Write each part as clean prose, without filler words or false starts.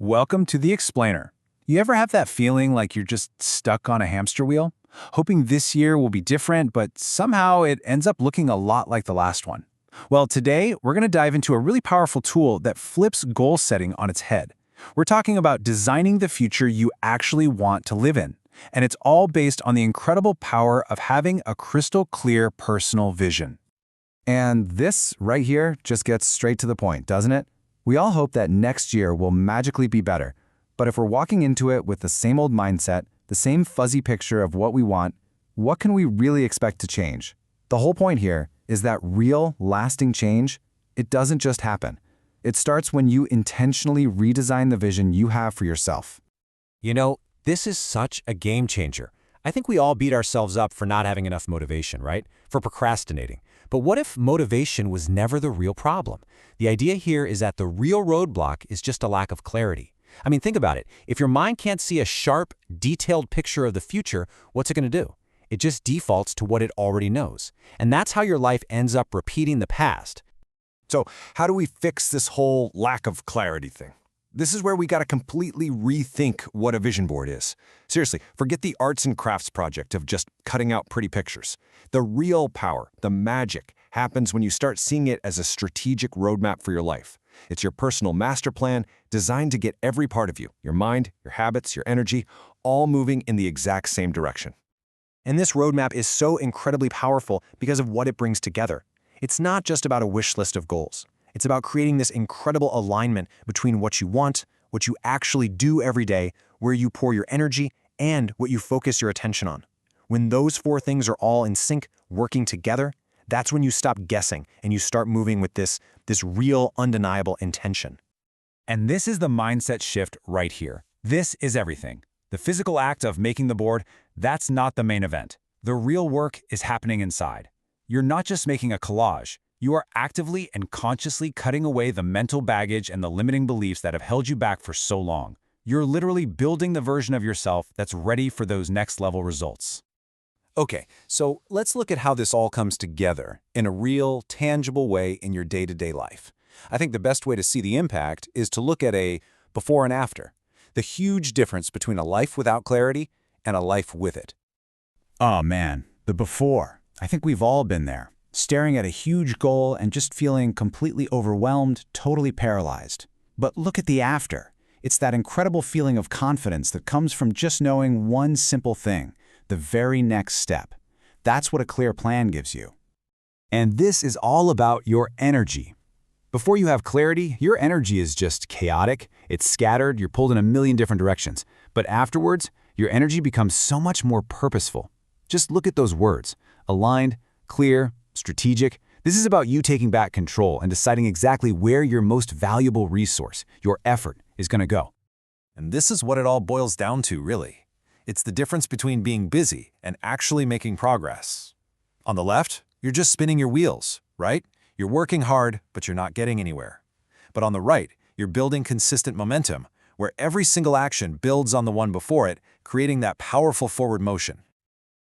Welcome to The Explainer. You ever have that feeling like you're just stuck on a hamster wheel? Hoping this year will be different, but somehow it ends up looking a lot like the last one. Well, today we're going to dive into a really powerful tool that flips goal setting on its head. We're talking about designing the future you actually want to live in. And it's all based on the incredible power of having a crystal clear personal vision. And this right here just gets straight to the point, doesn't it? We all hope that next year will magically be better. But if we're walking into it with the same old mindset, the same fuzzy picture of what we want, what can we really expect to change? The whole point here is that real, lasting change, it doesn't just happen. It starts when you intentionally redesign the vision you have for yourself. You know, this is such a game changer. I think we all beat ourselves up for not having enough motivation, right? For procrastinating. But what if motivation was never the real problem? The idea here is that the real roadblock is just a lack of clarity. I mean, think about it. If your mind can't see a sharp, detailed picture of the future, what's it going to do? It just defaults to what it already knows. And that's how your life ends up repeating the past. So how do we fix this whole lack of clarity thing? This is where we got to completely rethink what a vision board is. Seriously, forget the arts and crafts project of just cutting out pretty pictures. The real power, the magic, happens when you start seeing it as a strategic roadmap for your life. It's your personal master plan designed to get every part of you, your mind, your habits, your energy, all moving in the exact same direction. And this roadmap is so incredibly powerful because of what it brings together. It's not just about a wish list of goals. It's about creating this incredible alignment between what you want, what you actually do every day, where you pour your energy, and what you focus your attention on. When those four things are all in sync, working together, that's when you stop guessing and you start moving with this real, undeniable intention. And this is the mindset shift right here. This is everything. The physical act of making the board, that's not the main event. The real work is happening inside. You're not just making a collage. You are actively and consciously cutting away the mental baggage and the limiting beliefs that have held you back for so long. You're literally building the version of yourself that's ready for those next-level results. Okay, so let's look at how this all comes together in a real, tangible way in your day-to-day life. I think the best way to see the impact is to look at a before and after, the huge difference between a life without clarity and a life with it. Oh man, the before. I think we've all been there. Staring at a huge goal and just feeling completely overwhelmed, totally paralyzed. But look at the after. It's that incredible feeling of confidence that comes from just knowing one simple thing, the very next step. That's what a clear plan gives you. And this is all about your energy. Before you have clarity, your energy is just chaotic, it's scattered, you're pulled in a million different directions. But afterwards, your energy becomes so much more purposeful. Just look at those words: aligned, clear, strategic. This is about you taking back control and deciding exactly where your most valuable resource, your effort, is going to go. And this is what it all boils down to, really. It's the difference between being busy and actually making progress. On the left, you're just spinning your wheels, right? You're working hard, but you're not getting anywhere. But on the right, you're building consistent momentum, where every single action builds on the one before it, creating that powerful forward motion.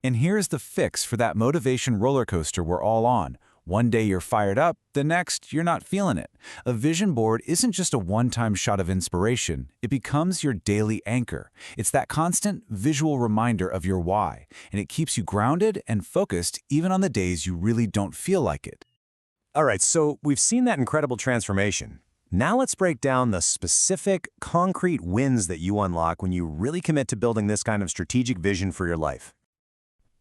And here's the fix for that motivation roller coaster we're all on. One day you're fired up, the next you're not feeling it. A vision board isn't just a one-time shot of inspiration. It becomes your daily anchor. It's that constant visual reminder of your why, and it keeps you grounded and focused even on the days you really don't feel like it. All right, so we've seen that incredible transformation. Now let's break down the specific, concrete wins that you unlock when you really commit to building this kind of strategic vision for your life.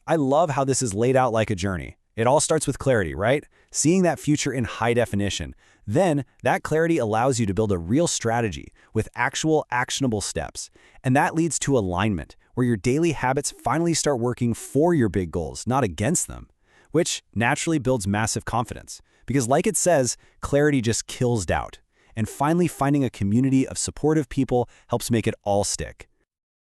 I love how this is laid out like a journey. It all starts with clarity, right? Seeing that future in high definition. Then, that clarity allows you to build a real strategy with actual actionable steps. And that leads to alignment, where your daily habits finally start working for your big goals, not against them, which naturally builds massive confidence. Because like it says, clarity just kills doubt. And finally finding a community of supportive people helps make it all stick.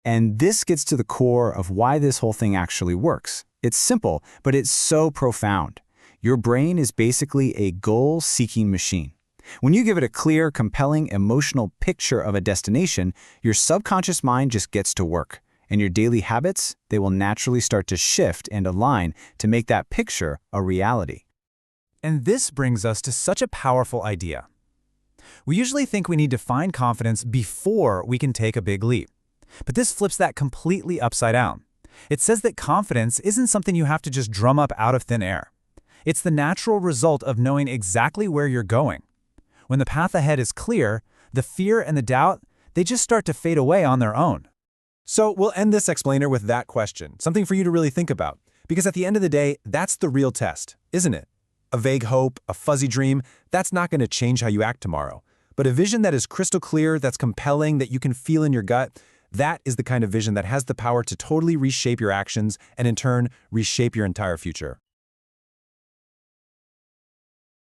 And this gets to the core of why this whole thing actually works. It's simple, but it's so profound. Your brain is basically a goal-seeking machine. When you give it a clear, compelling, emotional picture of a destination, your subconscious mind just gets to work. And your daily habits, they will naturally start to shift and align to make that picture a reality. And this brings us to such a powerful idea. We usually think we need to find confidence before we can take a big leap. But this flips that completely upside down. It says that confidence isn't something you have to just drum up out of thin air. It's the natural result of knowing exactly where you're going. When the path ahead is clear, the fear and the doubt, they just start to fade away on their own. So we'll end this explainer with that question, something for you to really think about. Because at the end of the day, that's the real test, isn't it? A vague hope, a fuzzy dream, that's not going to change how you act tomorrow. But a vision that is crystal clear, that's compelling, that you can feel in your gut, that is the kind of vision that has the power to totally reshape your actions and in turn, reshape your entire future.